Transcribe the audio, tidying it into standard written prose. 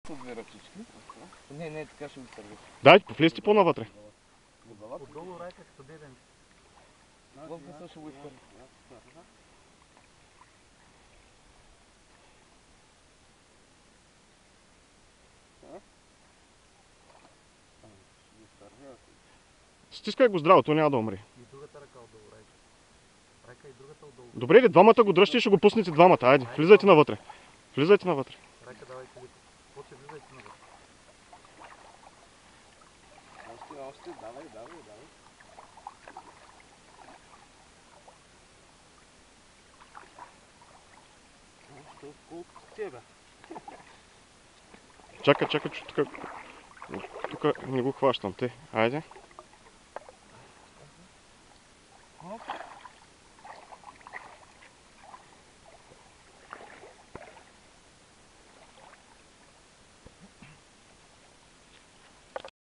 Две ръчички. Не, така ще го сървиш. Дай, повлезте по-навътре. Отдолу райка като деден. Лъвка ще го изпърви. Стискай го здраво, то няма да умре. И другата ръка отдолу, райка. Райка и другата отдолу. Добре ли, двамата го дръжте и ще го пуснете двамата. Айде, влизайте навътре. Влизайте навътре. Райка, давай колите. После влизайте навътре. Още, давай. Колко тебе? Чакай, че тук не го хващам. Те, айде.